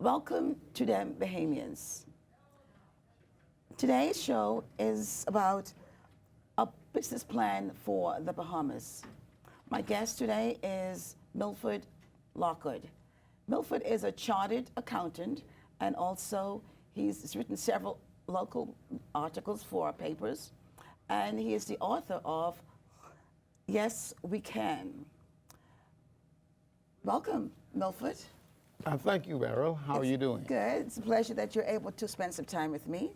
Welcome to them Bahamians. Today's show is about a business plan for the Bahamas. My guest today is MILFORD LOCKHART. MILFORD is a chartered accountant, and also he's written several local articles for papers, and he is the author of Yes, We Can. Welcome, MILFORD. Thank you, Beryl. How are you doing? Good. It's a pleasure that you're able to spend some time with me.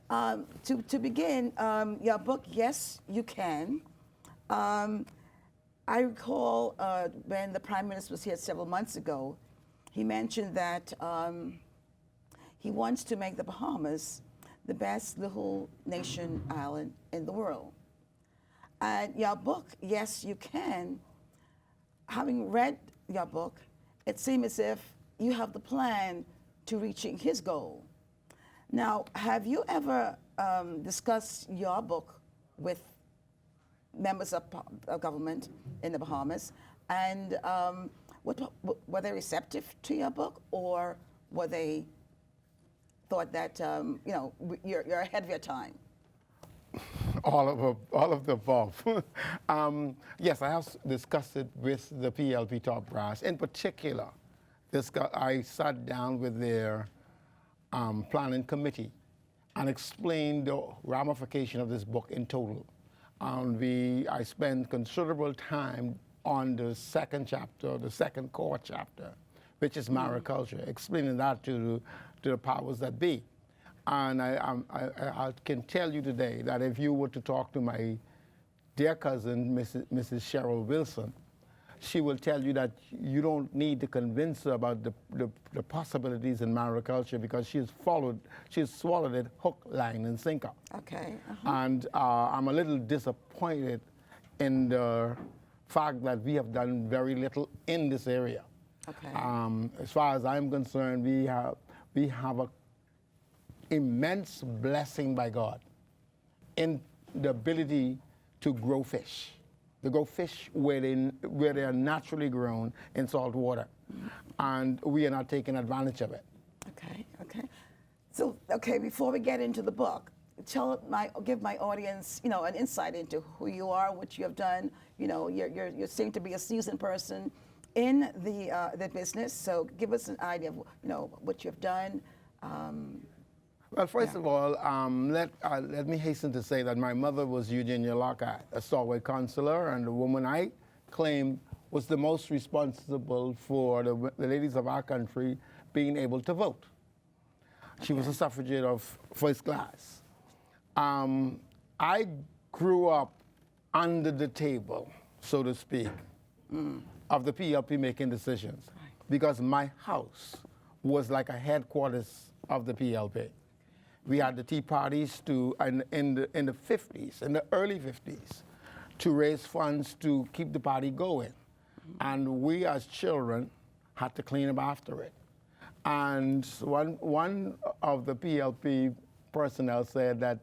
To begin, your book, Yes, You Can. I recall when the Prime Minister was here several months ago, he mentioned that he wants to make the Bahamas the best little nation island in the world. And your book, Yes, You Can, having read your book, it seems as if you have the plan to reaching his goal. Now, have you ever discussed your book with members of government in the Bahamas? And were they receptive to your book, or were they thought that you're ahead of your time? All of the above. Yes, I have discussed it with the PLP top brass. In particular, I sat down with their planning committee and explained the ramification of this book in total. I spent considerable time on the second chapter, the second core chapter, which is mariculture, explaining that to the powers that be. And I can tell you today that if you were to talk to my dear cousin, Mrs. Cheryl Wilson, she will tell you that you don't need to convince her about the possibilities in mariculture, because she's swallowed it hook, line, and sinker. Okay. And I'm a little disappointed in the fact that we have done very little in this area. Okay. As far as I'm concerned, we have a immense blessing by God in the ability to grow fish. To grow fish where they are naturally grown in salt water. And we are not taking advantage of it. Okay, okay. So, before we get into the book, give my audience, an insight into who you are, what you have done. You seem to be a seasoned person in the business. So give us an idea of, what you have done. Well, first of all, let me hasten to say that my mother was Eugenia Lockhart, a stalwart consular, and the woman I claim was the most responsible for the ladies of our country being able to vote. She was a suffragette of first class. I grew up under the table, so to speak, of the PLP making decisions, because my house was like a headquarters of the PLP. We had the tea parties in the 50s, in the early 50s, to raise funds to keep the party going. And we as children had to clean up after it. And one of the PLP personnel said that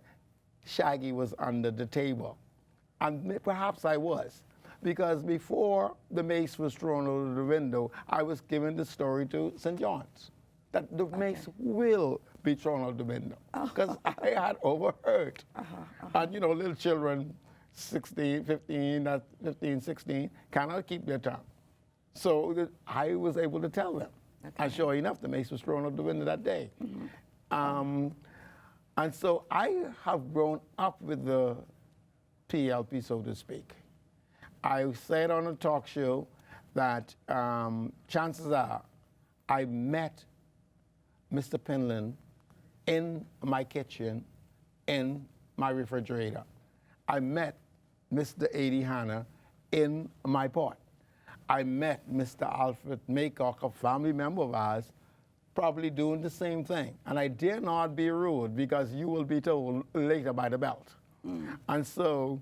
Shaggy was under the table. And perhaps I was, because before the mace was thrown out of the window, I was given the story to St. John's, that the mace will be thrown out the window, because I had overheard. And little children, 16, 16, cannot keep their tongue. So I was able to tell them. Okay. And sure enough, the mace was thrown out the window that day. And so I have grown up with the PLP, so to speak. I said on a talk show that chances are I met Mr. Penland in my kitchen, in my refrigerator. I met Mr. A.D. Hanna in my pot. I met Mr. Alfred Maycock, a family member of ours, probably doing the same thing. And I dare not be rude, because you will be told later by the belt. And so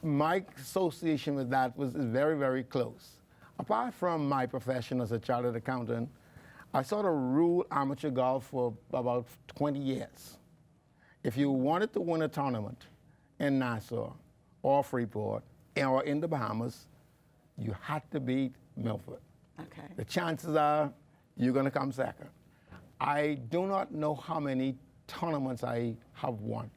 my association with that is very, very close. Apart from my profession as a chartered accountant, I sort of ruled amateur golf for about 20 years. If you wanted to win a tournament in Nassau or Freeport or in the Bahamas, you had to beat MILFORD. Okay. The chances are you're going to come second. I do not know how many tournaments I have won.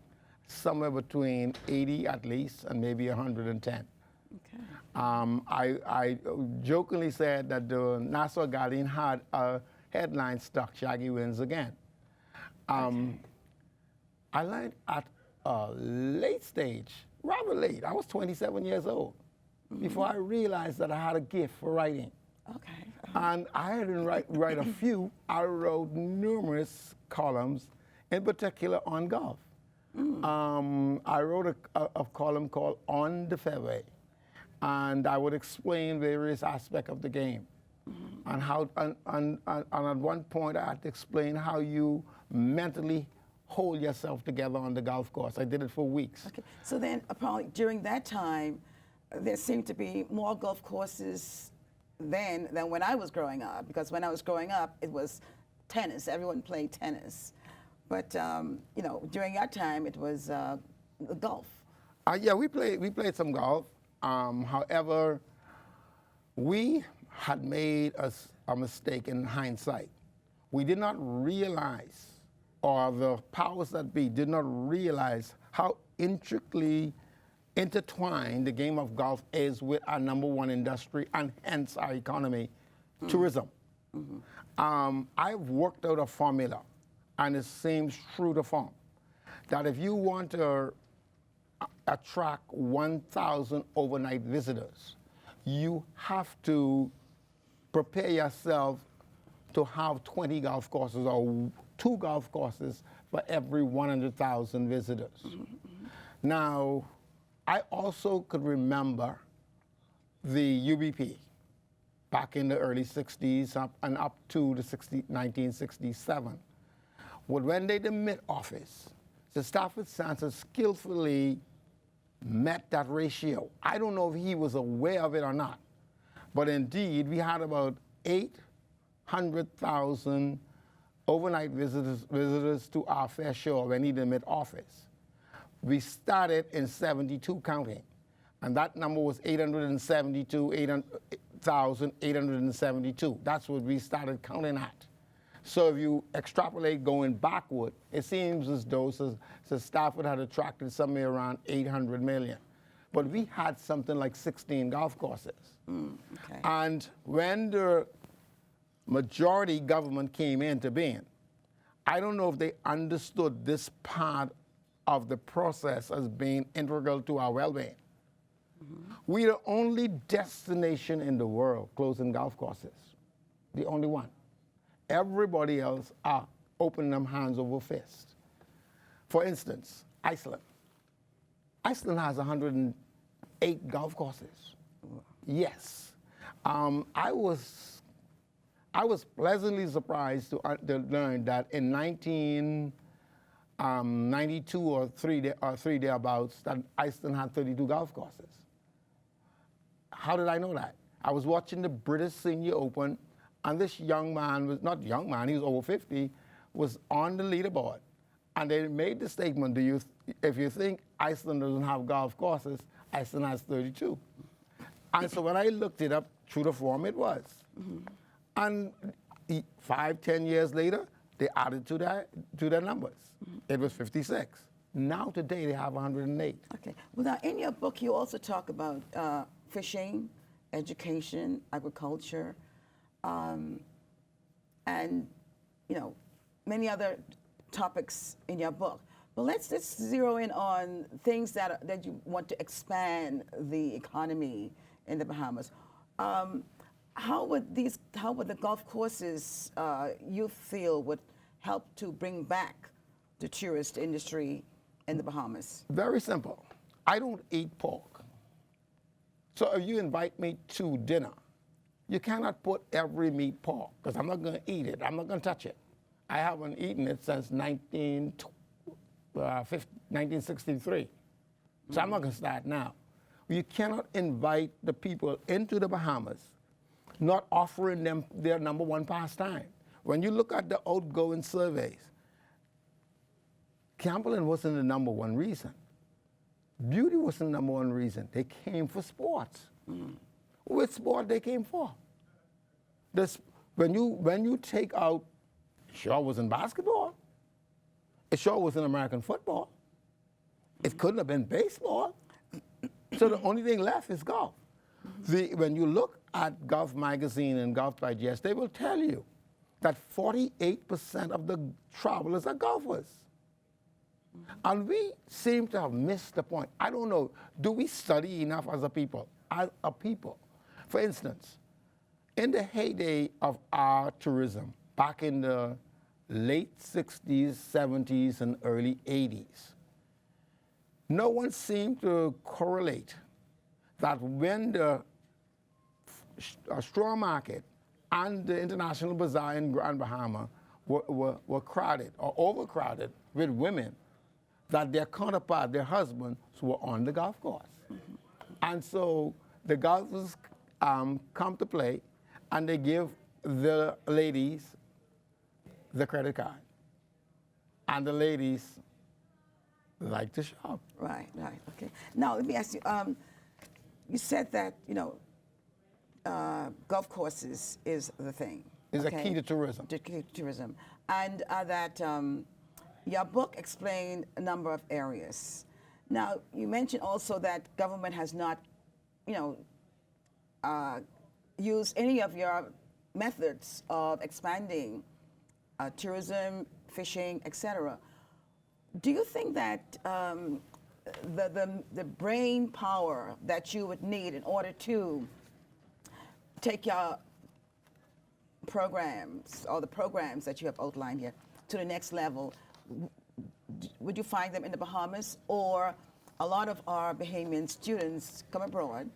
Somewhere between 80 at least and maybe 110. Okay. I jokingly said that the Nassau Guardian had a headline stuck, Shaggy wins again. I learned at a late stage, rather late, I was 27 years old, before I realized that I had a gift for writing. Okay. And I didn't write a few, I wrote numerous columns, in particular on golf. I wrote a column called On the Fairway, and I would explain various aspects of the game. And how, and at one point I had to explain how you mentally hold yourself together on the golf course. I did it for weeks. Okay. So then, probably during that time, there seemed to be more golf courses then than when I was growing up. Because when I was growing up, it was tennis. Everyone played tennis. But you know, during our time, it was golf. Yeah, we played some golf. However, we had made a mistake in hindsight. We did not realize, or the powers that be did not realize how intricately intertwined the game of golf is with our #1 industry and hence our economy, tourism. I've worked out a formula, and it seems true to form, that if you want to attract 1,000 overnight visitors, you have to prepare yourself to have 20 golf courses or 2 golf courses for every 100,000 visitors. Now, I also could remember the UBP back in the early 60s and up to the 1967. When they did mid-office, the Stafford Sanson skillfully met that ratio. I don't know if he was aware of it or not, but indeed we had about 800,000 overnight visitors to our fair shore when he did mid-office. We started in 72 counting, and that number was 8,872. That's what we started counting at. So if you extrapolate going backward, it seems as though Stafford had attracted somewhere around 800 million. But we had something like 16 golf courses. Okay. And when the majority government came into being, I don't know if they understood this part of the process as being integral to our well-being. We're the only destination in the world closing golf courses, the only one. Everybody else are opening them hands over fist. For instance, Iceland. Iceland has 108 golf courses. Yes. I was pleasantly surprised to learn that in 1992 or three thereabouts, that Iceland had 32 golf courses. How did I know that? I was watching the British Senior Open, and this young man, was not young man, he was over 50, was on the leaderboard. And they made the statement, if you think Iceland doesn't have golf courses, Iceland has 32. And so when I looked it up, true to form, it was. And 5-10 years later, they added to their numbers. It was 56. Now today they have 108. Okay. Well, now in your book, you also talk about fishing, education, agriculture, and many other topics in your book. But let's zero in on things that you want to expand the economy in the Bahamas. How would the golf courses you feel would help to bring back the tourist industry in the Bahamas? Very simple. I don't eat pork. So if you invite me to dinner, you cannot put every meat pork, because I'm not going to eat it. I'm not going to touch it. I haven't eaten it since 1963. So I'm not going to start now. You cannot invite the people into the Bahamas not offering them their #1 pastime. When you look at the outgoing surveys, gambling wasn't the #1 reason. Beauty wasn't the #1 reason. They came for sports. Which sport they came for? when you take out, it sure was in basketball. It sure was in American football. It couldn't have been baseball. So the only thing left is golf. When you look at Golf Magazine and Golf Digest, they will tell you that 48% of the travelers are golfers. And we seem to have missed the point. I don't know, do we study enough as a people? As a people. For instance, in the heyday of our tourism, back in the late 60s, 70s, and early 80s, no one seemed to correlate that when the straw market and the International Bazaar in Grand Bahama were crowded or overcrowded with women, that their counterpart, their husbands, were on the golf course. And so the golfers come to play, and they give the ladies the credit card. And the ladies like to shop. Right, okay. Now, let me ask you, you said that, golf courses is the thing. Is a key to tourism. The key to tourism. And that your book explained a number of areas. Now, you mentioned also that government has not, used any of your methods of expanding tourism, fishing, etc. Do you think that the brain power that you would need in order to take your programs, or the programs that you have outlined here, to the next level, would you find them in the Bahamas? Or a lot of our Bahamian students come abroad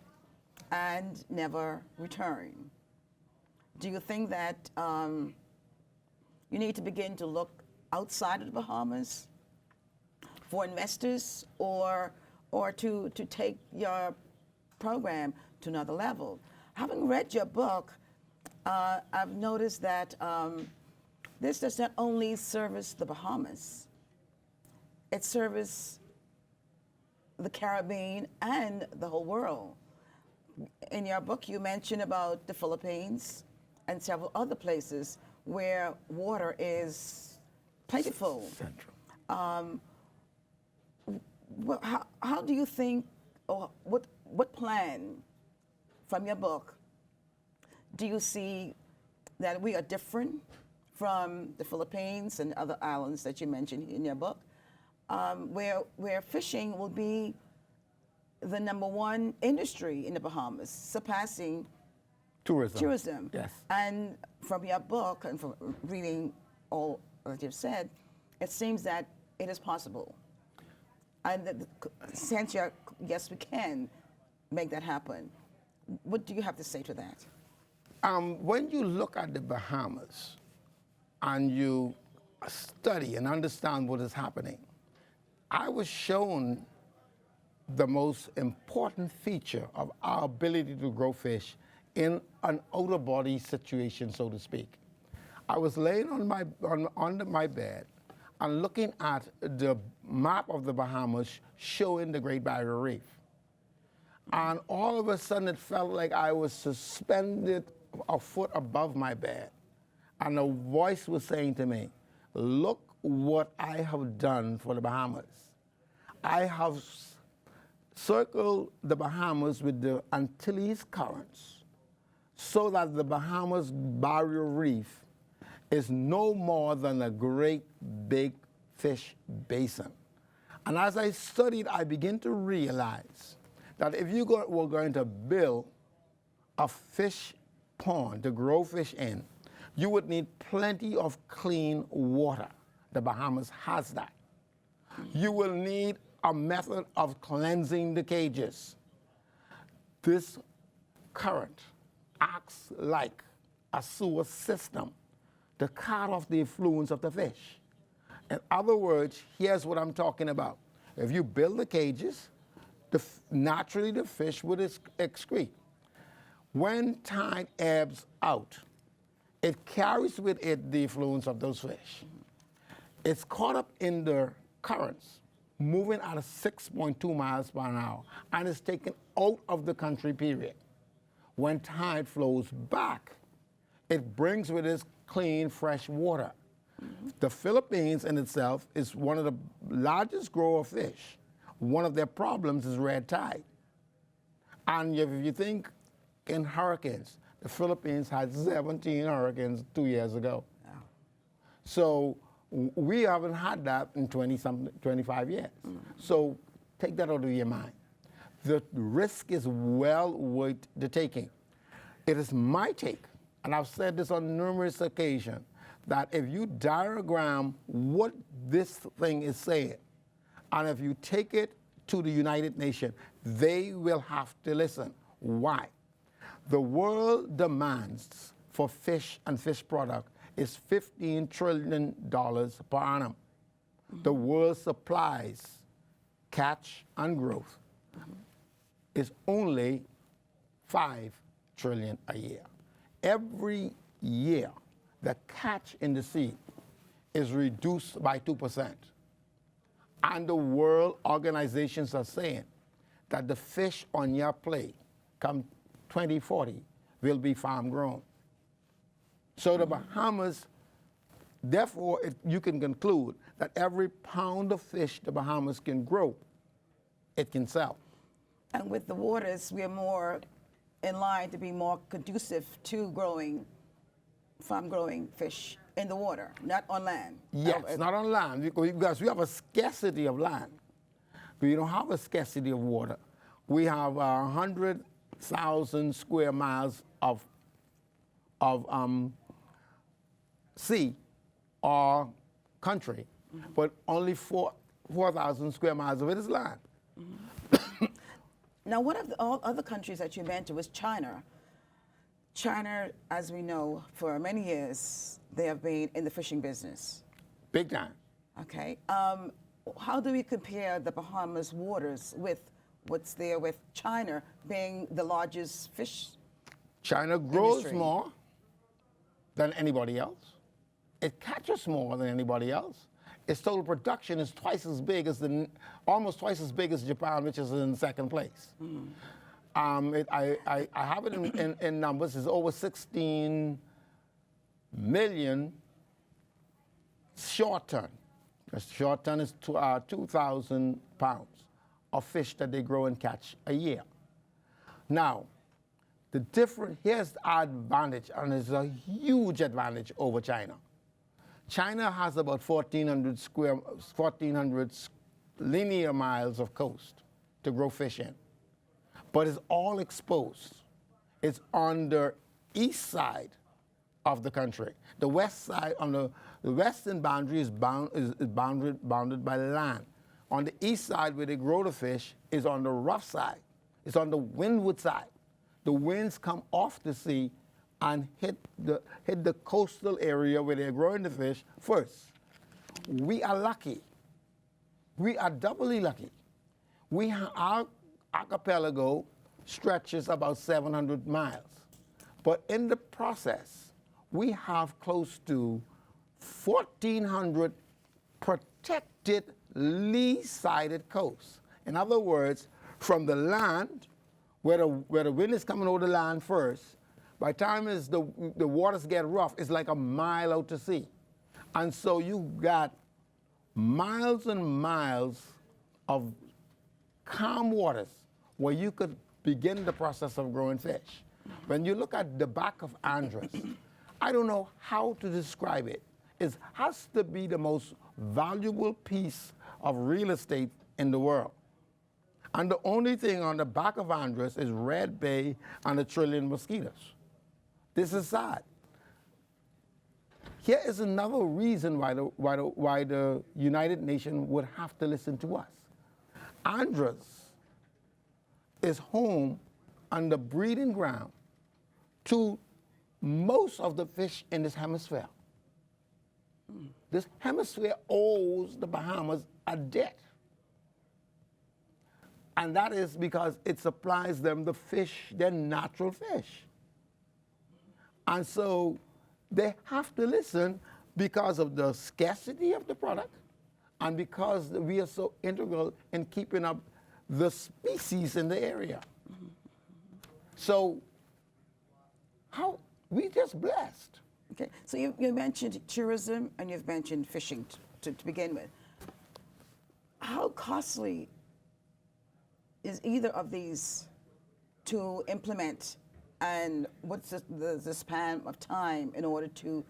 and never return. Do you think that you need to begin to look outside of the Bahamas for investors, or to take your program to another level? Having read your book, I've noticed that this does not only service the Bahamas, it serves the Caribbean and the whole world. In your book, you mention about the Philippines and several other places where water is plentiful. Central. How do you think, or what plan from your book do you see that we are different from the Philippines and other islands that you mentioned in your book, where fishing will be the #1 industry in the Bahamas, surpassing tourism? Yes. And from your book and from reading all that you've said, it seems that it is possible. And since you're, yes, we can make that happen. What do you have to say to that? When you look at the Bahamas and you study and understand what is happening, I was shown the most important feature of our ability to grow fish in an outer body situation, so to speak. I was laying on my bed and looking at the map of the Bahamas showing the Great Barrier Reef. And all of a sudden it felt like I was suspended a foot above my bed. And a voice was saying to me, look what I have done for the Bahamas. I have circled the Bahamas with the Antilles currents so that the Bahamas Barrier Reef is no more than a great big fish basin. And as I studied, I began to realize that if you were going to build a fish pond to grow fish in, you would need plenty of clean water. The Bahamas has that. You will need a method of cleansing the cages. This current acts like a sewer system to cut off the effluents of the fish. In other words, here's what I'm talking about. If you build the cages, naturally the fish would excrete. When tide ebbs out, it carries with it the effluents of those fish. It's caught up in the currents, moving at 6.2 miles per hour, and is taken out of the country, period. When tide flows back, It brings with it clean, fresh water. The Philippines in itself is one of the largest grower of fish. One of their problems is red tide. And if you think in hurricanes, the Philippines had 17 hurricanes 2 years ago. Wow. So we haven't had that in 25 years. So take that out of your mind. The risk is well worth the taking. It is my take, and I've said this on numerous occasions, that if you diagram what this thing is saying, and if you take it to the United Nations, they will have to listen. Why? The world demands for fish and fish product is $15 trillion per annum. The world supplies, catch and growth, is only $5 trillion a year. Every year, the catch in the sea is reduced by 2%. And the world organizations are saying that the fish on your plate come 2040 will be farm grown. So the Bahamas, therefore, you can conclude that every pound of fish the Bahamas can grow, it can sell. And with the waters, we are more in line to be more conducive to farm growing fish in the water, not on land. Yes, not on land, because we have a scarcity of land. We don't have a scarcity of water. We have 100,000 square miles of sea or country, but only 4,000 square miles of it is land. Now, one of the all other countries that you mentioned was China. China, as we know, for many years, they have been in the fishing business. Big time. Okay. How do we compare the Bahamas waters with what's there with China being the largest fish? China grows industry? more than anybody else. It catches more than anybody else. Its total production is almost twice as big as Japan, which is in second place. I have it in numbers. It's over 16 million short ton. A short ton is 2,000 pounds of fish that they grow and catch a year. Now, here's the advantage, and it's a huge advantage over China. China has about 1,400 linear miles of coast to grow fish in, but it's all exposed. It's on the east side of the country. The west side, on the western boundary is bounded by land. On the east side, where they grow the fish, is on the rough side. It's on the windward side. The winds come off the sea and hit the coastal area where they're growing the fish first. We are lucky. We are doubly lucky. Our archipelago stretches about 700 miles. But in the process, we have close to 1,400 protected lee-sided coasts. In other words, from the land, where the wind is coming over the land first, by the time the waters get rough, it's like a mile out to sea. And so you got miles and miles of calm waters where you could begin the process of growing fish. When you look at the back of Andros, I don't know how to describe it. It has to be the most valuable piece of real estate in the world. And the only thing on the back of Andros is red bay and 1 trillion mosquitoes. This is sad. Here is another reason why the United Nations would have to listen to us. Andros is home and the breeding ground to most of the fish in this hemisphere. This hemisphere owes the Bahamas a debt. And that is because it supplies them the fish, their natural fish. And so they have to listen because of the scarcity of the product and because we are so integral in keeping up the species in the area. So We just blessed. Okay, so you mentioned tourism and you've mentioned fishing to begin with. How costly is either of these to implement, and what's the span of time in order to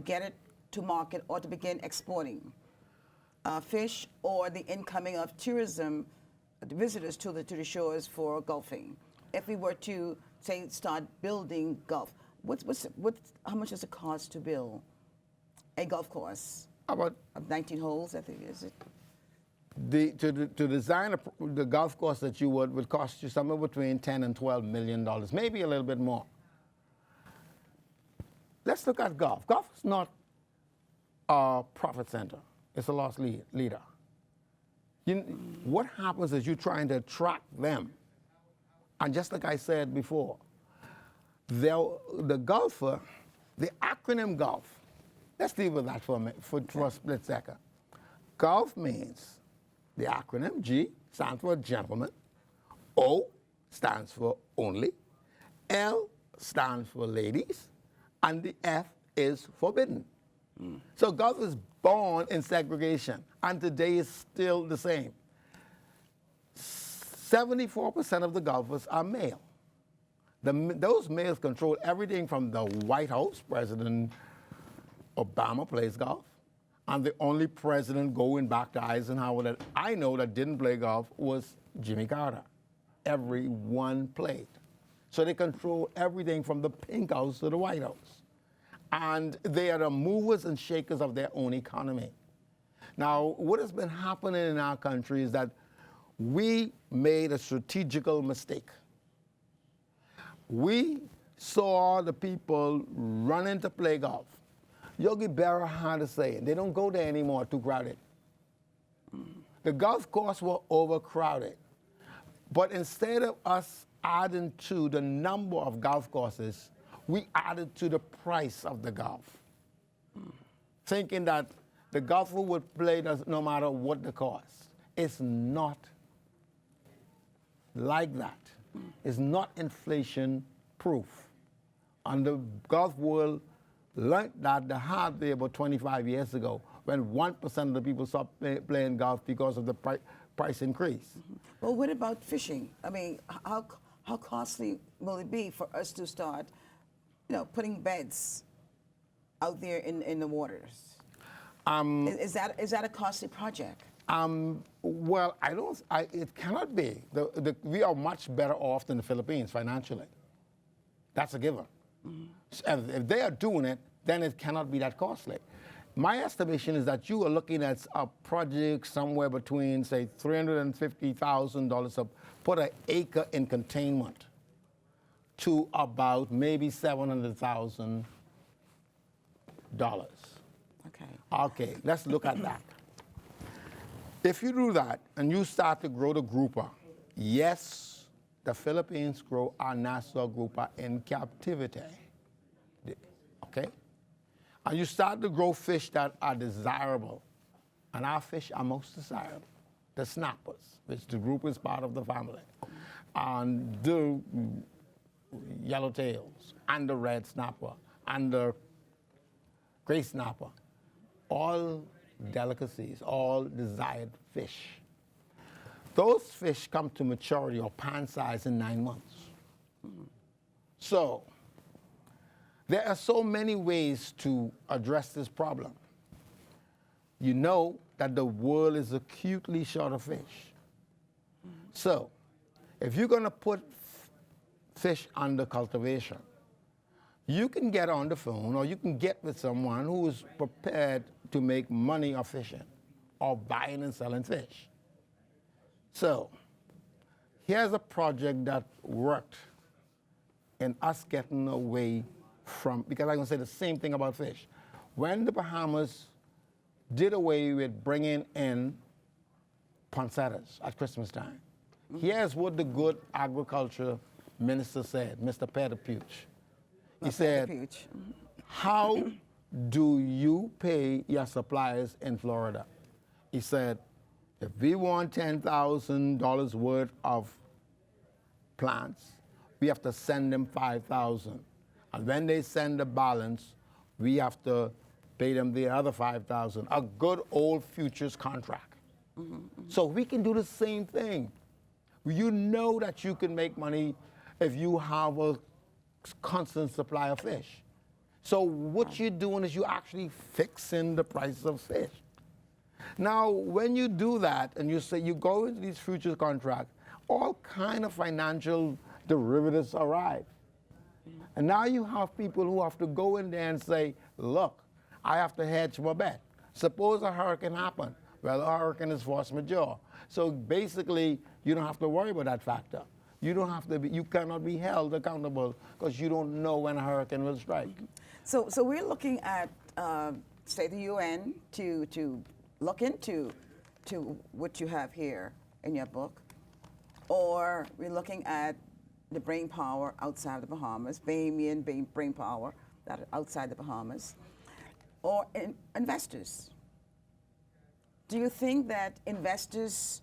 get it to market or to begin exporting fish, or the incoming of tourism, the visitors to the shores for golfing? If we were to say start building golf, how much does it cost to build a golf course About of 19 holes? I think is it. to design the golf course that you would cost you somewhere between $10 and $12 million, maybe a little bit more. Let's look at golf. Golf is not a profit center. It's a loss leader. What happens is you're trying to attract them. And just like I said before, the golfer, the acronym golf, let's deal with that for a minute, for a split second. Golf means the acronym G stands for gentleman, O stands for only, L stands for ladies, and the F is forbidden. So golf is born in segregation, and today is still the same. 74% of the golfers are male. Those males control everything from the White House. President Obama plays golf. And the only president going back to Eisenhower that I know that didn't play golf was Jimmy Carter. Everyone played. So they control everything from the Pink House to the White House. And they are the movers and shakers of their own economy. Now, what has been happening in our country is that we made a strategical mistake. We saw the people running to play golf. Yogi Berra had to say it. They don't go there anymore, too crowded. The golf courses were overcrowded. But instead of us adding to the number of golf courses, we added to the price of the golf, thinking that the golfer would play no matter what the cost. It's not like that. It's not inflation proof. And the golf world learned that the hard way about 25 years ago, when 1% of the people stopped playing golf because of the price increase. Well, what about fishing? I mean, how costly will it be for us to start, putting beds out there in the waters? Is that a costly project? Well, it cannot be. We are much better off than the Philippines financially. That's a given. If they are doing it, then it cannot be that costly. My estimation is that you are looking at a project somewhere between, say, $350,000 to put an acre in containment to about maybe $700,000. Okay. Okay, let's look at that. If you do that and you start to grow the grouper, yes, the Philippines grow our national grouper in captivity. Okay? And you start to grow fish that are desirable. And our fish are most desirable. The snappers, which the grouper is part of the family. And the yellowtails, and the red snapper, and the gray snapper. All delicacies, all desired fish. Those fish come to maturity or pan size in 9 months. So, there are so many ways to address this problem. You know that the world is acutely short of fish. So, if you're going to put fish under cultivation, you can get on the phone or you can get with someone who is prepared to make money off fishing or buying and selling fish. So, here's a project that worked in us getting away from, because I'm going to say the same thing about fish. When the Bahamas did away with bringing in poinsettias at Christmas time, here's what the good agriculture minister said, Mr. Pettipuch. He said, how do you pay your suppliers in Florida? He said, if we want $10,000 worth of plants, we have to send them 5,000. And when they send the balance, we have to pay them the other 5,000, a good old futures contract. So we can do the same thing. You know that you can make money if you have a constant supply of fish. So what you're doing is you're actually fixing the price of fish. Now, when you do that and you say you go into these futures contracts, all kind of financial derivatives arrive. And now you have people who have to go in there and say, look, I have to hedge my bet. Suppose a hurricane happened. Well, a hurricane is force majeure. So basically, you don't have to worry about that factor. You don't have to be, you cannot be held accountable because you don't know when a hurricane will strike. So we're looking at, say, the UN to look into what you have here in your book, or we're looking at the brain power outside the Bahamas, Bahamian brain power that are outside the Bahamas, or investors. Do you think that investors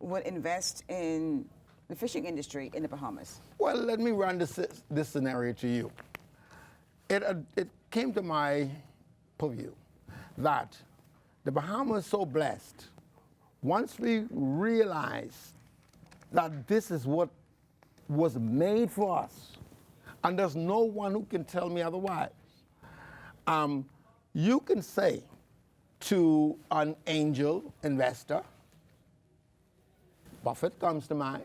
would invest in the fishing industry in the Bahamas? Well, let me run this scenario to you. It came to my purview that the Bahamas is so blessed. Once we realize that this is what was made for us, and there's no one who can tell me otherwise, you can say to an angel investor, Buffett comes to mind,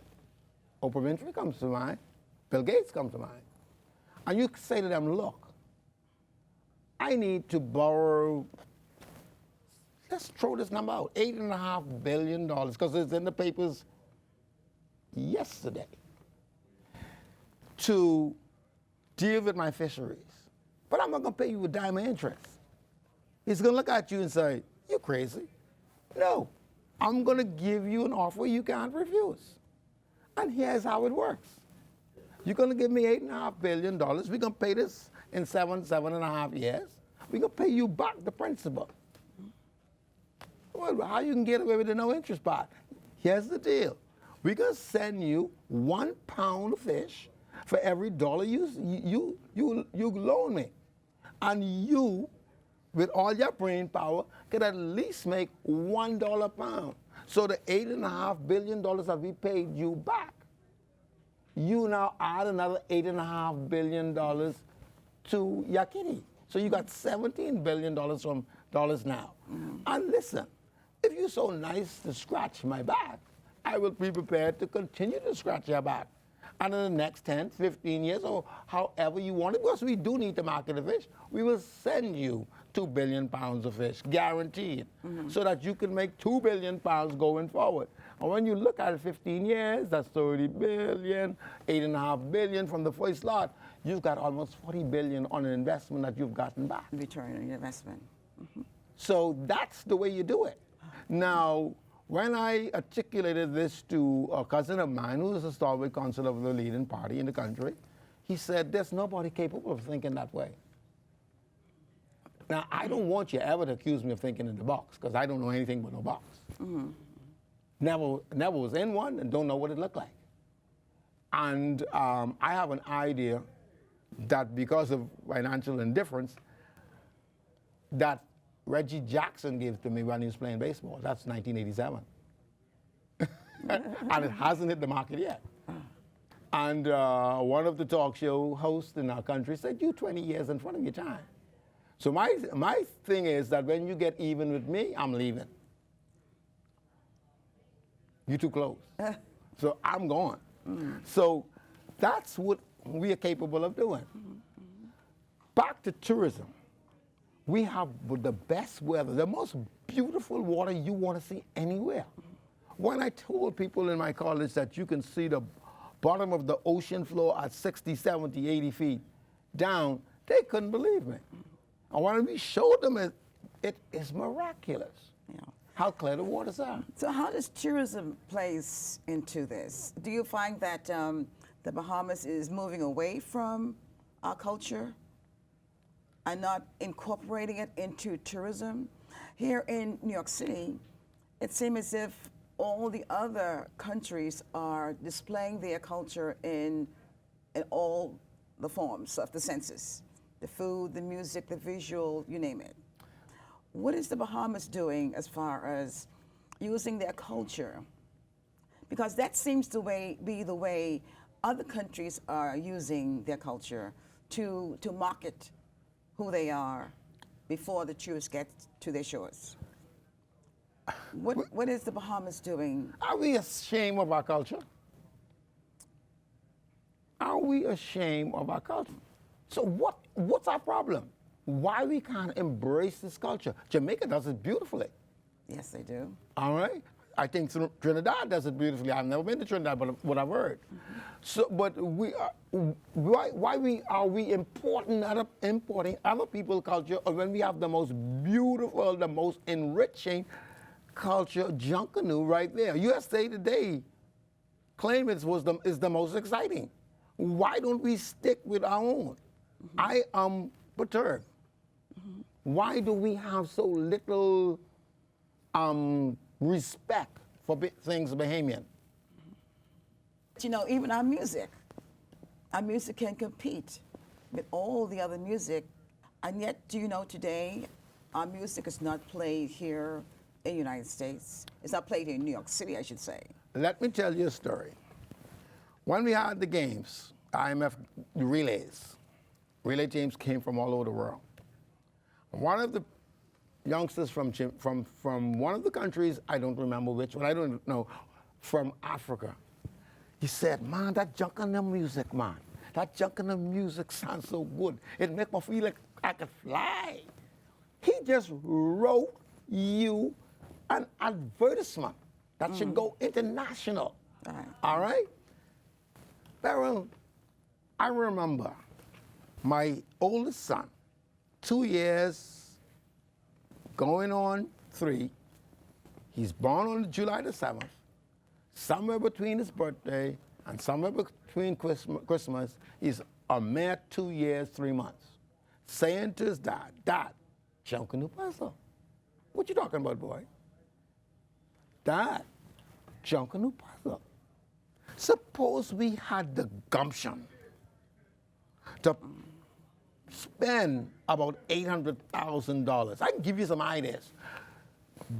Oprah Winfrey comes to mind, Bill Gates comes to mind, and you say to them, look, I need to borrow, let's throw this number out, $8.5 billion, because it's in the papers yesterday, to deal with my fisheries. But I'm not going to pay you a dime of interest. He's going to look at you and say, you're crazy. No, I'm going to give you an offer you can't refuse. And here's how it works. You're going to give me $8.5 billion. We're going to pay this in 7.5 years. We're going to pay you back the principal. Well, how you can get away with the no interest part? Here's the deal. We're going to send you 1 pound of fish for every dollar you loan me. And you, with all your brain power, could at least make $1 a pound. So the $8.5 billion that we paid you back, you now add another $8.5 billion to your kitty. So you got $17 billion from dollars now. And listen, if you're so nice to scratch my back, I will be prepared to continue to scratch your back. And in the next 10, 15 years, or however you want it, because we do need to market the fish, we will send you 2 billion pounds of fish, guaranteed, so that you can make 2 billion pounds going forward. And when you look at it 15 years, that's 30 billion, 8.5 billion from the first lot, you've got almost 40 billion on an investment that you've gotten back. Return on your investment. So that's the way you do it. Now, when I articulated this to a cousin of mine who is a stalwart consul of the leading party in the country, he said, there's nobody capable of thinking that way. Now, I don't want you ever to accuse me of thinking in the box, because I don't know anything but no box. Never was in one and don't know what it looked like. And I have an idea that because of financial indifference, that Reggie Jackson gave to me when he was playing baseball. That's 1987. And it hasn't hit the market yet. And one of the talk show hosts in our country said, you 20 years in front of your time. So my thing is that when you get even with me, I'm leaving. You're too close. So I'm gone. So that's what we are capable of doing. Back to tourism. We have the best weather, the most beautiful water you want to see anywhere. When I told people in my college that you can see the bottom of the ocean floor at 60, 70, 80 feet down, they couldn't believe me. And when we showed them it is miraculous how clear the waters are. So how does tourism plays into this? Do you find that the Bahamas is moving away from our culture and not incorporating it into tourism? Here in New York City, it seems as if all the other countries are displaying their culture in all the forms of the senses, the food, the music, the visual, you name it. What is the Bahamas doing as far as using their culture? Because that seems to be the way other countries are using their culture to market who they are before the tourists get to their shores. What is the Bahamas doing? Are we ashamed of our culture? Are we ashamed of our culture? So what's our problem? Why we can't embrace this culture? Jamaica does it beautifully. Yes, they do. All right. I think Trinidad does it beautifully. I've never been to Trinidad, but what I've heard. Mm-hmm. So, but why are we importing other people's culture when we have the most beautiful, the most enriching culture, Junkanoo, right there? USA Today claim is the most exciting. Why don't we stick with our own? Mm-hmm. I am perturbed. Mm-hmm. Why do we have so little respect for things Bahamian? You know, even our music can compete with all the other music, and yet, do you know today, our music is not played here in the United States. It's not played here in New York City, I should say. Let me tell you a story. When we had the games, IMF relays, relay teams came from all over the world. One of the youngsters from one of the countries, I don't remember which one, I don't know, from Africa, he said, man, that Junkanoo music, man, that Junkanoo music sounds so good. It makes me feel like I could fly. He just wrote you an advertisement that should go international. All right? Beryl, I remember my oldest son, 2 years, going on 3. He's born on July the 7th. Somewhere between his birthday and somewhere between Christmas, he's a mere 2 years, 3 months, saying to his dad, Dad, Junkanoo puzzle. What you talking about, boy? Dad, Junkanoo puzzle. Suppose we had the gumption to spend about $800,000. I can give you some ideas.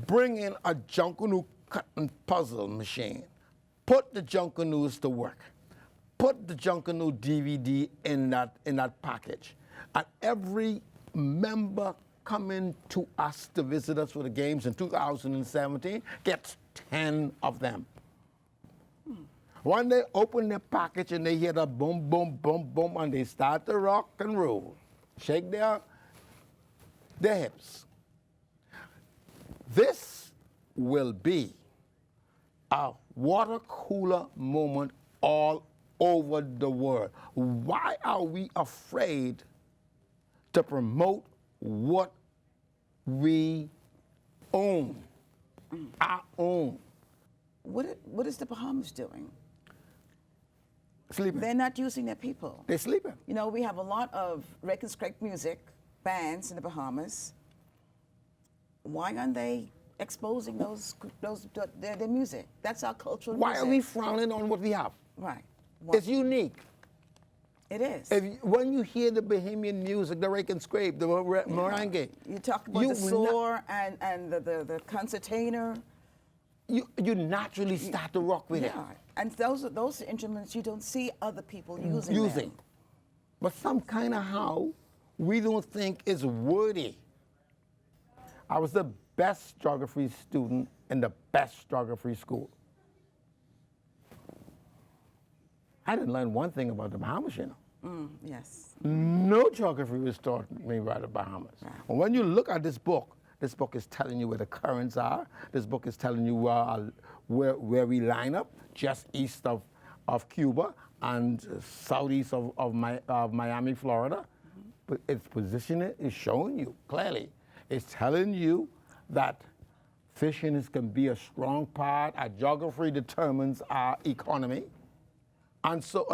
Bring in a Junkanoo cut and puzzle machine. Put the Junkanoos to work. Put the Junkanoo DVD in that package. And every member coming to us to visit us for the games in 2017 gets 10 of them. When they open their package and they hear the boom, boom, boom, boom, and they start to rock and roll, shake their hips. This will be a water cooler moment all over the world. Why are we afraid to promote what we own, our own? What is the Bahamas doing? Sleeping. They're not using their people. They're sleeping. You know, we have a lot of rake and scrape music bands in the Bahamas. Why aren't they exposing their music? That's our cultural music. Why are we frowning on what we have? Right. It's unique. It is. When you hear the Bahamian music, the rake and scrape, the merengue. You talk about the soar and the concertina. You naturally start to rock with it. And those instruments you don't see other people using. Them. But some kind of how we don't think is worthy. I was the best geography student in the best geography school. I didn't learn one thing about the Bahamas, you know. Yes. No geography was taught me about the Bahamas. Right. And when you look at this book is telling you where the currents are. This book is telling you where we line up, just east of Cuba and southeast of Miami, Florida. Mm-hmm. But its position is showing you clearly. It's telling you that fishing can be a strong part. Our geography determines our economy. And so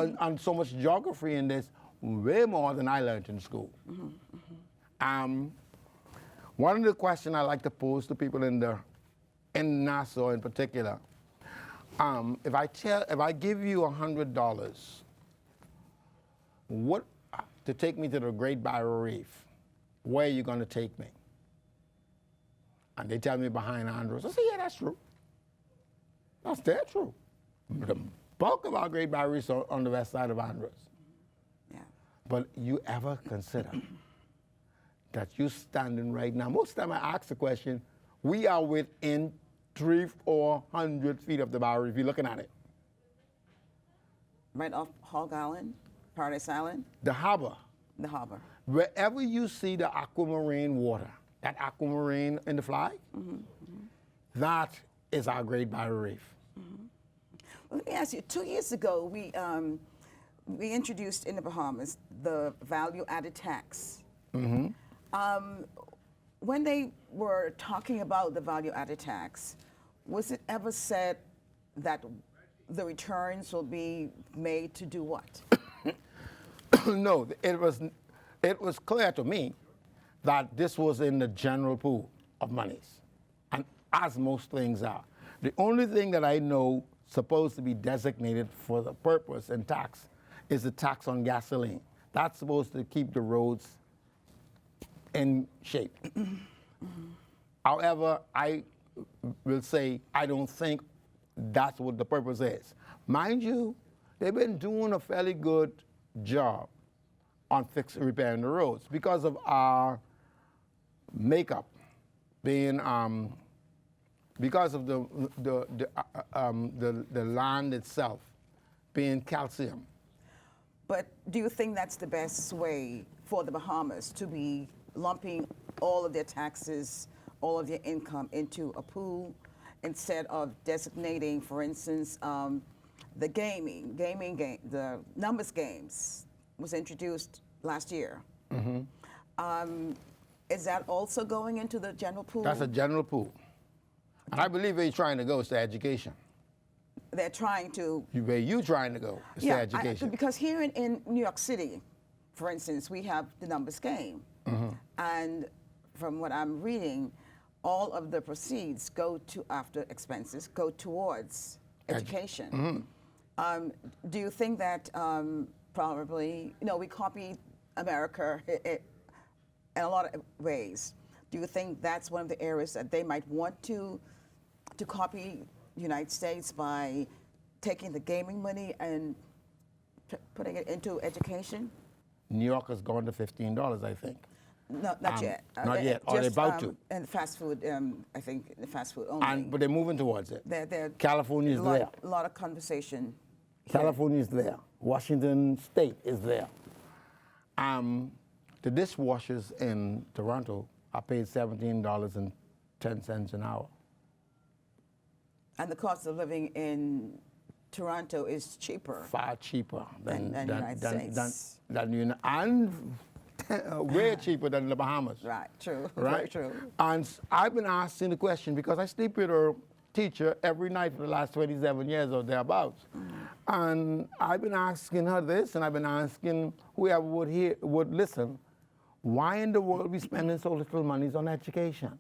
much geography in this, way more than I learned in school. Mm-hmm. Mm-hmm. One of the questions I like to pose to people in Nassau in particular, if I give you $100, what to take me to the Great Barrier Reef. Where are you going to take me? And they tell me behind Andros. I say, yeah, that's true. That's dead true. The bulk of our Great Barrier Reef are on the west side of Andros. Yeah. But you ever consider that you're standing right now? Most of the time I ask the question, we are within 300-400 feet of the barrier reef. You're looking at it. Right off Hog Island, Paradise Island, The harbor. the harbor. Wherever you see the aquamarine water, that aquamarine in the flag, that is our Great Barrier Reef. Well, let me ask you, 2 years ago, we introduced in the Bahamas the value-added tax. When they were talking about the value-added tax, was it ever said that the returns will be made to do what? No, it was clear to me that this was in the general pool of monies, and as most things are. The only thing that I know supposed to be designated for the purpose and tax is the tax on gasoline. That's supposed to keep the roads in shape. However, I will say I don't think that's what the purpose is. Mind you, they've been doing a fairly good job on repairing the roads because of our makeup being because of the land itself being calcium. But do you think that's the best way for the Bahamas to be lumping all of their taxes, all of their income into a pool instead of designating, for instance, the the numbers games was introduced last year. Is that also going into the general pool? That's a general pool. And I believe where you're trying to go is to education. They're trying to. Where you trying to go is to education. Because here in New York City, for instance, we have the numbers game. And from what I'm reading, all of the proceeds go to, after expenses, go towards education. Do you think that probably, we copy America in a lot of ways. Do you think that's one of the areas that they might want to copy the United States by taking the gaming money and putting it into education? New York has gone to $15, I think. No, not yet. Not yet. Are they about to? And fast food, I think the fast food only. But they're moving towards it. California's there. A lot of conversation. California's there. Washington State is there. The dishwashers in Toronto are paid $17.10 an hour. And the cost of living in Toronto is cheaper. Far cheaper than the United States. And way cheaper than the Bahamas. Right, true. Right? Very true. And I've been asking the question because I sleep with a teacher every night for the last 27 years or thereabouts. And I've been asking her this, and I've been asking whoever would listen, why in the world are we spending so little money on education?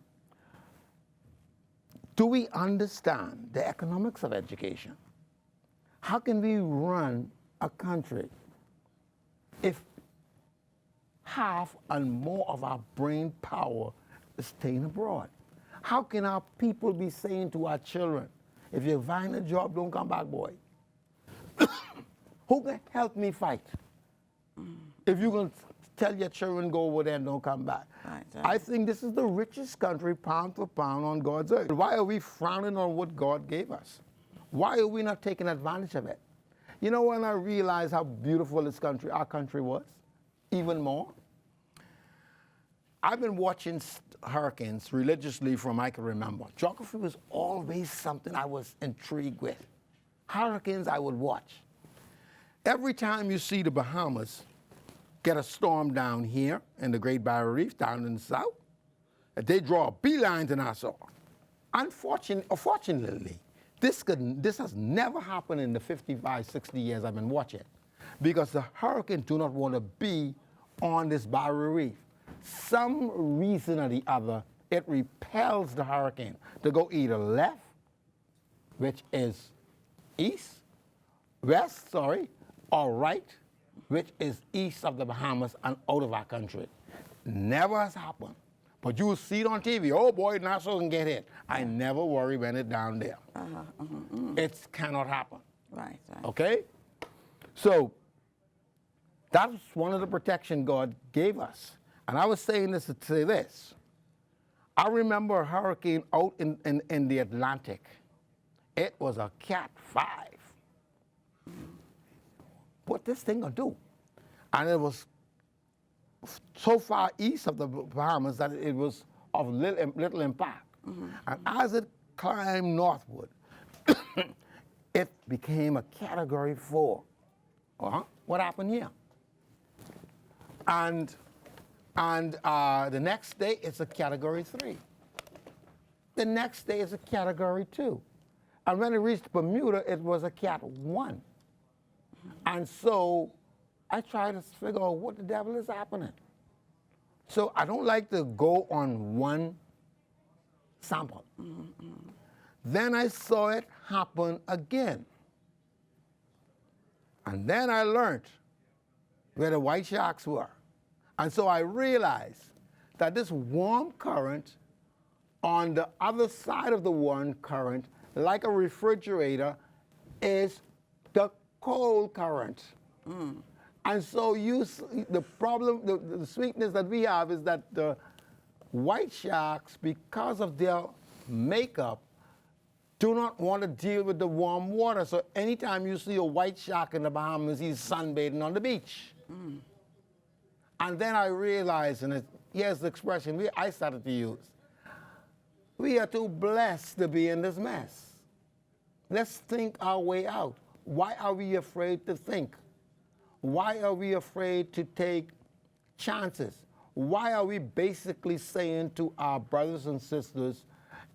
Do we understand the economics of education? How can we run a country if half and more of our brain power is staying abroad? How can our people be saying to our children, if you find a job, don't come back, boy? Who can help me fight? If you're going to tell your children, go over there and don't come back. Right. I think this is the richest country, pound for pound, on God's earth. Why are we frowning on what God gave us? Why are we not taking advantage of it? You know, when I realized how beautiful this country, our country was, even more, I've been watching hurricanes religiously from I can remember. Geography was always something I was intrigued with. Hurricanes I would watch. Every time you see the Bahamas get a storm down here in the Great Barrier Reef, down in the south, they draw a beeline to Nassau. Unfortunately, this has never happened in the 55, 60 years I've been watching, because the hurricane do not want to be on this barrier reef. Some reason or the other, it repels the hurricane to go either left, which is west, or right, which is east of the Bahamas and out of our country. Never has happened. But you will see it on TV. Oh boy, Nassau can get hit. I never worry when it's down there. It cannot happen. Right, right. Okay? So that's one of the protection God gave us. And I was saying this to say this. I remember a hurricane out in the Atlantic. It was a Cat 5. What this thing gonna do? And it was so far east of the Bahamas that it was of little impact. And as it climbed northward, it became a Category 4. What happened here? And the next day, it's a Category 3. The next day, it's a Category 2. And when it reached Bermuda, it was a Cat 1. And so I tried to figure out what the devil is happening. So I don't like to go on one sample. Then I saw it happen again. And then I learned where the white sharks were. And so I realized that this warm current on the other side of the warm current, like a refrigerator, is the cold current. And so the problem, the sweetness that we have is that the white sharks, because of their makeup, do not want to deal with the warm water. So anytime you see a white shark in the Bahamas, he's sunbathing on the beach. And then I realized, and here's the expression I started to use, we are too blessed to be in this mess. Let's think our way out. Why are we afraid to think? Why are we afraid to take chances? Why are we basically saying to our brothers and sisters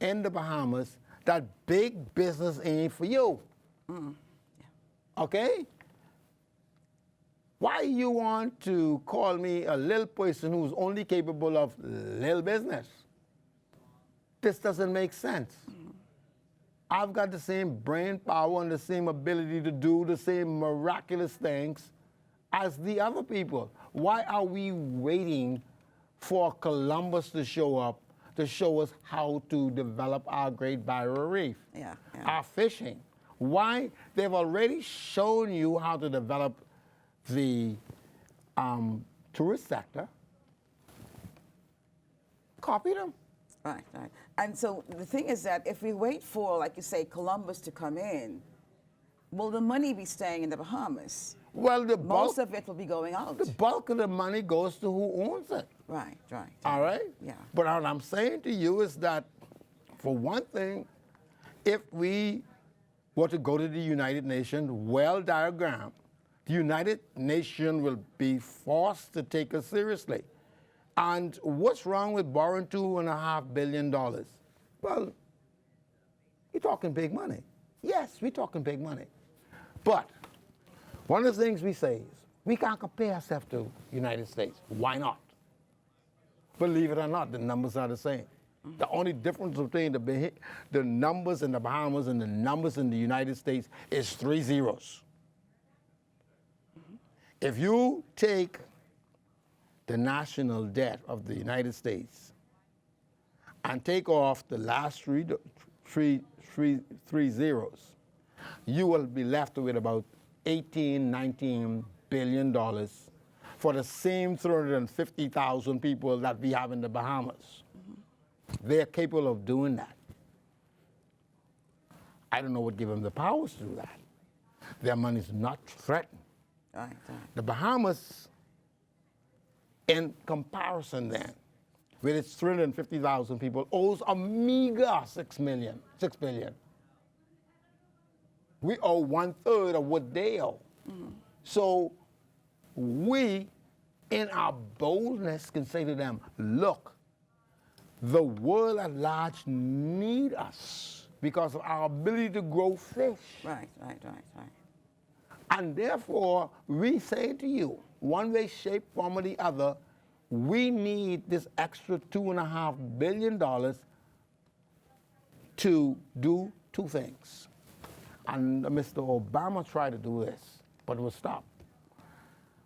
in the Bahamas that big business ain't for you? Okay? Why you want to call me a little person who's only capable of little business? This doesn't make sense. I've got the same brain power and the same ability to do the same miraculous things as the other people. Why are we waiting for Columbus to show up to show us how to develop our Great Barrier Reef? Our fishing. Why? They've already shown you how to develop the tourist sector. Copy them. Right, right. And so the thing is that if we wait for, like you say, Columbus to come in, will the money be staying in the Bahamas? Well, most of it will be going out. The bulk of the money goes to who owns it. Right, right. All right? Yeah. But what I'm saying to you is that, for one thing, if we were to go to the United Nations, well diagrammed, the United Nations will be forced to take us seriously. And what's wrong with borrowing $2.5 billion? Well, you're talking big money. Yes, we're talking big money. But one of the things we say is we can't compare ourselves to the United States. Why not? Believe it or not, the numbers are the same. The only difference between the numbers in the Bahamas and the numbers in the United States is 3 zeros. If you take the national debt of the United States and take off the last three zeros, you will be left with about $18–19 billion for the same 350,000 people that we have in the Bahamas. They're capable of doing that. I don't know what gives them the powers to do that. Their money is not threatened. Right, right. The Bahamas, in comparison then, with its 350,000 people, owes a meager $6 billion. We owe 1/3 of what they owe. So we, in our boldness, can say to them, look, the world at large need us because of our ability to grow fish. Right, right, right, right. And therefore, we say to you, one way, shape, form, or the other, we need this extra $2.5 billion to do 2 things. And Mr. Obama tried to do this, but it was stopped.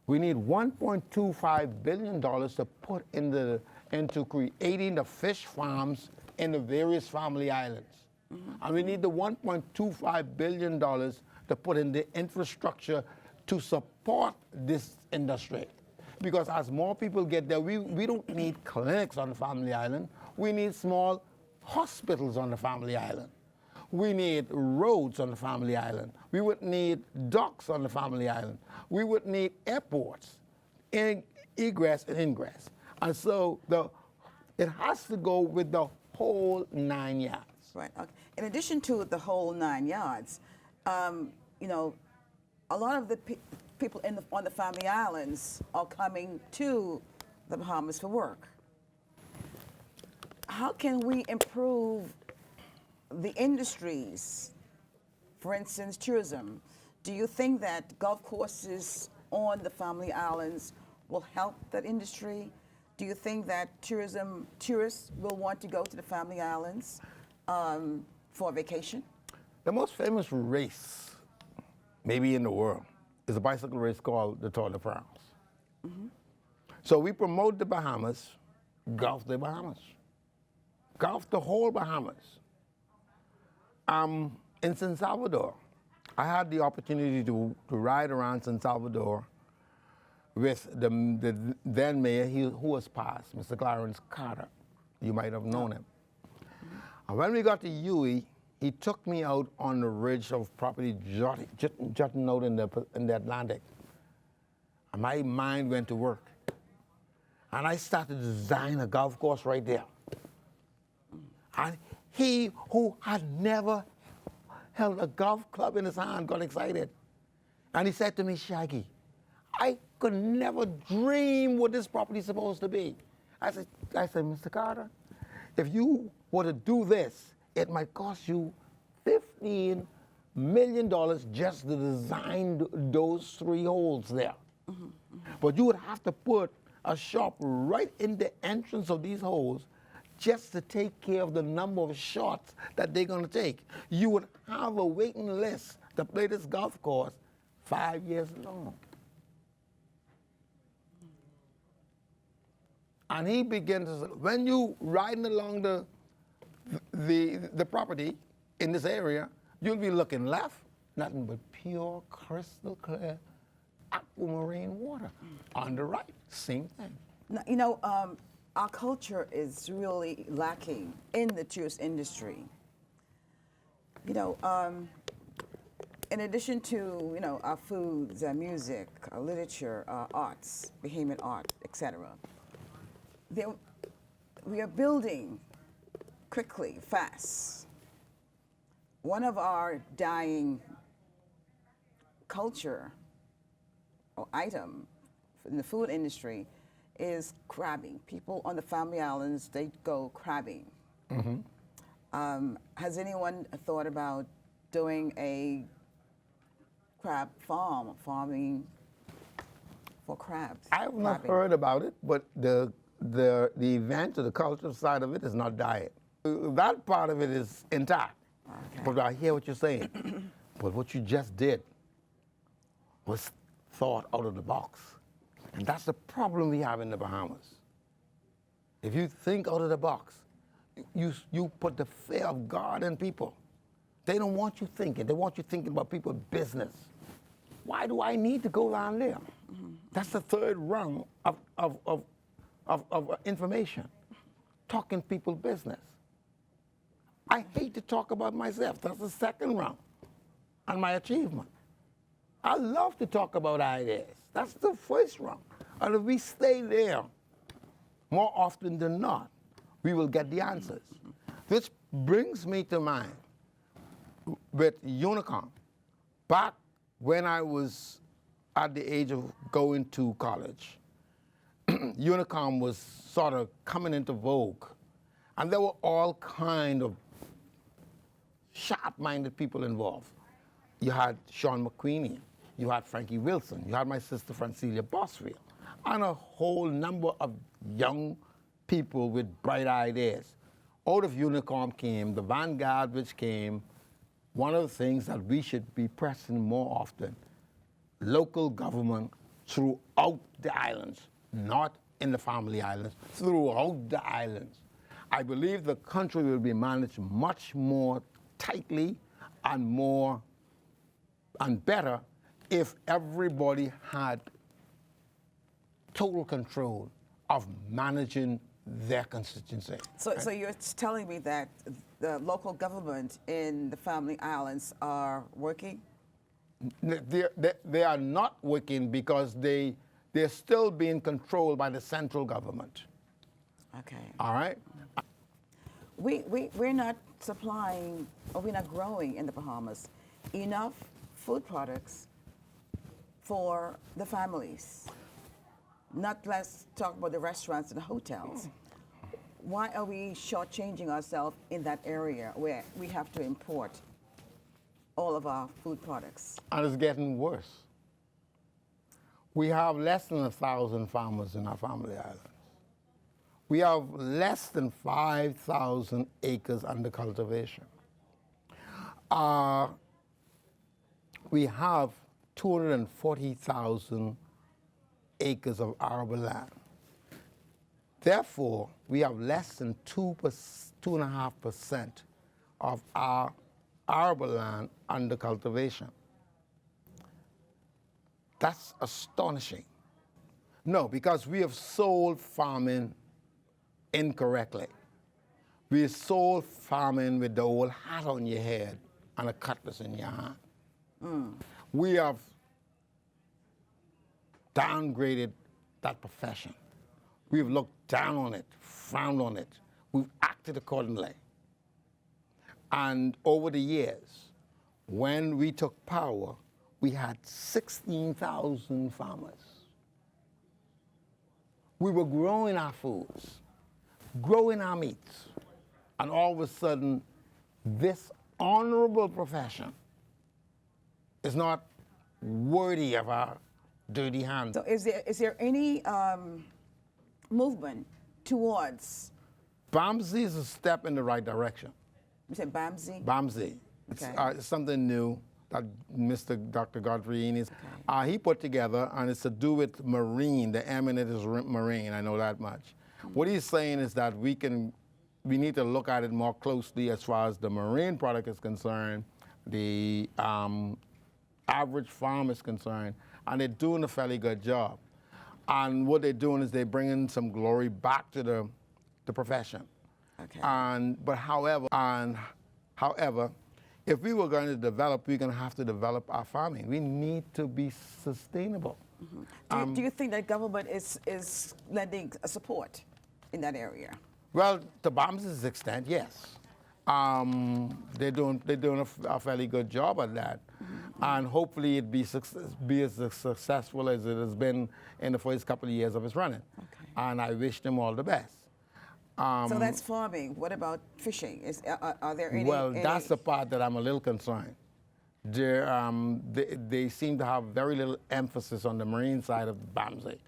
We need $1.25 billion to put into creating the fish farms in the various family islands. And we need the $1.25 billion to put in the infrastructure to support this industry. Because as more people get there, we don't need clinics on the family island. We need small hospitals on the family island. We need roads on the family island. We would need docks on the family island. We would need airports, egress and ingress. And so it has to go with the whole 9 yards. Right. Okay. In addition to the whole 9 yards, you know, a lot of the people on the family islands are coming to the Bahamas for work. How can we improve the industries? For instance, tourism. Do you think that golf courses on the family islands will help that industry? Do you think that tourists will want to go to the family islands for a vacation? The most famous race, maybe in the world, is a bicycle race called the Tour de France. So we promote the Bahamas, golf the Bahamas, golf the whole Bahamas. In San Salvador, I had the opportunity to ride around San Salvador with the then mayor, who was passed, Mr. Clarence Carter. You might have known him. And when we got to Huey, he took me out on the ridge of property jutting out in the Atlantic. And my mind went to work. And I started to design a golf course right there. And he who had never held a golf club in his hand got excited. And he said to me, Shaggy, I could never dream what this property is supposed to be. I said, Mr. Carter, if you were to do this, it might cost you $15 million just to design those 3 holes there. But you would have to put a shop right in the entrance of these holes just to take care of the number of shots that they're going to take. You would have a waiting list to play this golf course 5 years long. And he began to say, when you riding along the property in this area, you'll be looking left, nothing but pure, crystal clear aquamarine water. On the right, same thing. Now, you know, our culture is really lacking in the tourist industry. You know, in addition to, you know, our foods, our music, our literature, our arts, Bahamian art, etc., we are building quickly, fast. One of our dying culture or item in the food industry is crabbing. People on the family islands, they go crabbing. Has anyone thought about doing a crab farming for crabs? I have not heard about it, but the event or the cultural side of it is not diet. That part of it is intact. Okay. But I hear what you're saying. But what you just did was thought out of the box. And that's the problem we have in the Bahamas. If you think out of the box, you put the fear of God in people. They don't want you thinking. They want you thinking about people's business. Why do I need to go down there? That's the third rung of information. Talking people's business. I hate to talk about myself. That's the second rung and my achievement. I love to talk about ideas. That's the first rung. And if we stay there, more often than not, we will get the answers. This brings me to mind with Unicom. Back when I was at the age of going to college, Unicom was sort of coming into vogue. And there were all kind of sharp-minded people involved. You had Sean McQueenie, you had Frankie Wilson, you had my sister Francilia Bosfield, and a whole number of young people with bright ideas. Out of Unicom came the vanguard, which came one of the things that we should be pressing more often, local government throughout the islands, not in the family islands, throughout the islands. I believe the country will be managed much more tightly and better if everybody had total control of managing their constituency. So you're telling me that the local government in the family islands are working? They are not working because they're still being controlled by the central government. Okay. All right? We're not supplying, or we're not growing in the Bahamas enough food products for the families. Let's talk about the restaurants and the hotels. Why are we shortchanging ourselves in that area where we have to import all of our food products? And it's getting worse. We have less than 1,000 farmers in our family islands. We have less than 5,000 acres under cultivation. We have 240,000 acres of arable land. Therefore, we have less than 2.5% of our arable land under cultivation. That's astonishing. No, because we have sold farming incorrectly. We sold farming with the old hat on your head and a cutlass in your hand. We have downgraded that profession. We've looked down on it, frowned on it. We've acted accordingly. And over the years, when we took power, we had 16,000 farmers. We were growing our foods, growing our meats, and all of a sudden, this honorable profession is not worthy of our dirty hands. So is there any movement towards? BAMSI is a step in the right direction. You said BAMSI? BAMSI. Okay. It's something new that Dr. Godfrey he put together, and it's to do with marine. The M in it is marine, I know that much. What he's saying is that we need to look at it more closely as far as the marine product is concerned, the average farm is concerned, and they're doing a fairly good job. And what they're doing is they're bringing some glory back to the profession. Okay. However, if we were going to develop, we're going to have to develop our farming. We need to be sustainable. Do you think that government is lending support in that area? Well, to BAMS's extent, yes. They're doing a fairly good job at that, and hopefully it be as successful as it has been in the first couple of years of its running. Okay. And I wish them all the best. So that's farming. What about fishing? Are there any? Well, that's the part that I'm a little concerned. They seem to have very little emphasis on the marine side of BAMSI.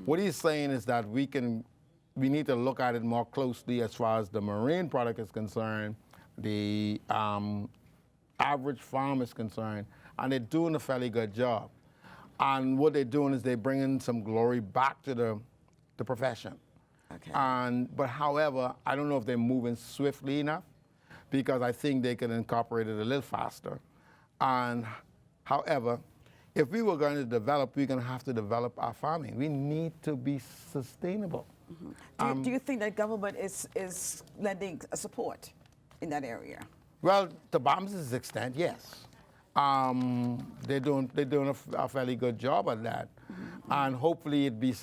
What he's saying is that we need to look at it more closely as far as the marine product is concerned, the average farm is concerned, and they're doing a fairly good job. And what they're doing is they're bringing some glory back to the profession. Okay. However, I don't know if they're moving swiftly enough, because I think they can incorporate it a little faster. And however, if we were going to develop, we're going to have to develop our farming. We need to be sustainable. Do you think that government is lending support in that area? Well, to BAMS's extent, yes. They're doing a fairly good job at that, and hopefully it be as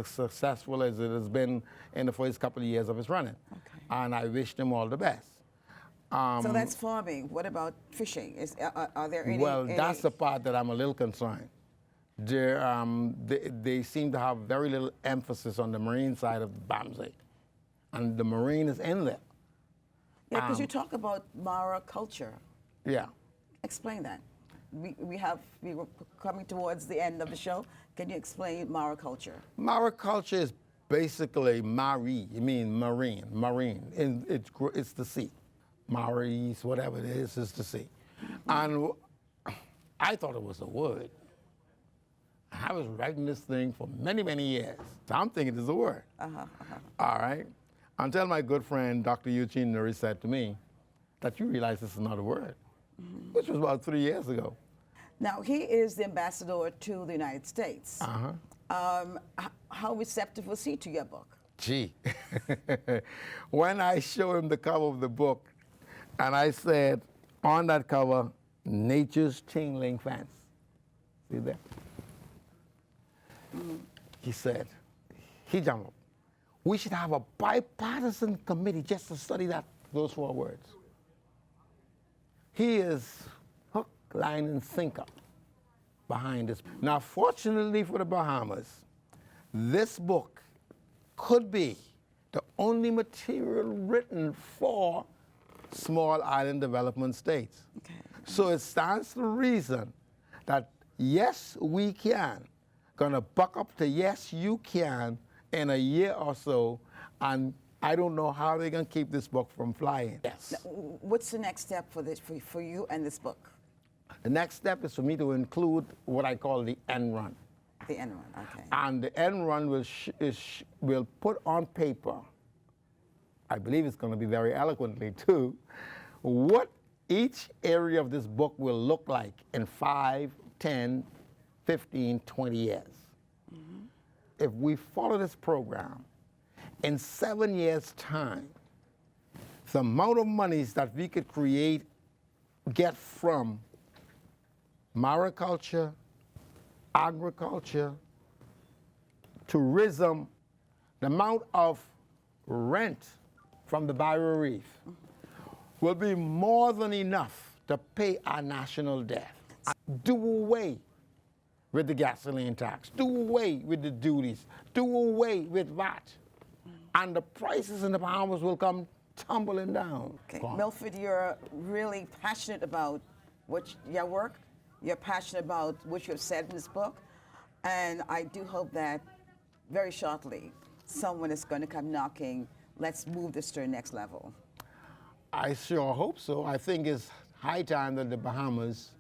successful as it has been in the first couple of years of its running. Okay. And I wish them all the best. So that's farming. What about fishing? Are there any? Well, that's the part that I'm a little concerned. They seem to have very little emphasis on the marine side of BAMSI, and the marine is in there. Yeah, because you talk about Mara culture. Yeah. Explain that. We were coming towards the end of the show. Can you explain Mara culture? Mara culture is basically Mari. You mean marine, marine. It's the sea. Maris, whatever it is the sea. And I thought it was a word. I was writing this thing for many, many years. So I'm thinking it's a word. All right. Until my good friend, Dr. Eugene Nuri, said to me that you realize this is not a word, which was about 3 years ago. Now, he is the ambassador to the United States. How receptive was he to your book? Gee, when I showed him the cover of the book, and I said, on that cover, nature's chain link fence. See there? He said, he jumped up. We should have a bipartisan committee just to study those 4 words. He is hook, line, and sinker behind this. Now, fortunately for the Bahamas, this book could be the only material written for small island development states. Okay. So it stands to reason that yes, we can, gonna buck up to yes, you can in a year or so, and I don't know how they're gonna keep this book from flying. Yes. Now, what's the next step for this, for you and this book? The next step is for me to include what I call the end run. The end run, okay. And the end run will put on paper, I believe it's going to be very eloquently too, what each area of this book will look like in 5, 10, 15, 20 years. If we follow this program, in 7 years' time, the amount of monies that we could get from mariculture, agriculture, tourism, the amount of rent from the Barrier Reef will be more than enough to pay our national debt. Do away with the gasoline tax, do away with the duties, do away with VAT, and the prices in the Bahamas will come tumbling down. Okay. Milford, you're really passionate about your work. You're passionate about what you have said in this book. And I do hope that very shortly, someone is going to come knocking, let's move this to the next level. I sure hope so. I think it's high time that the Bahamas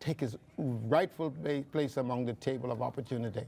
take its rightful place among the table of opportunity.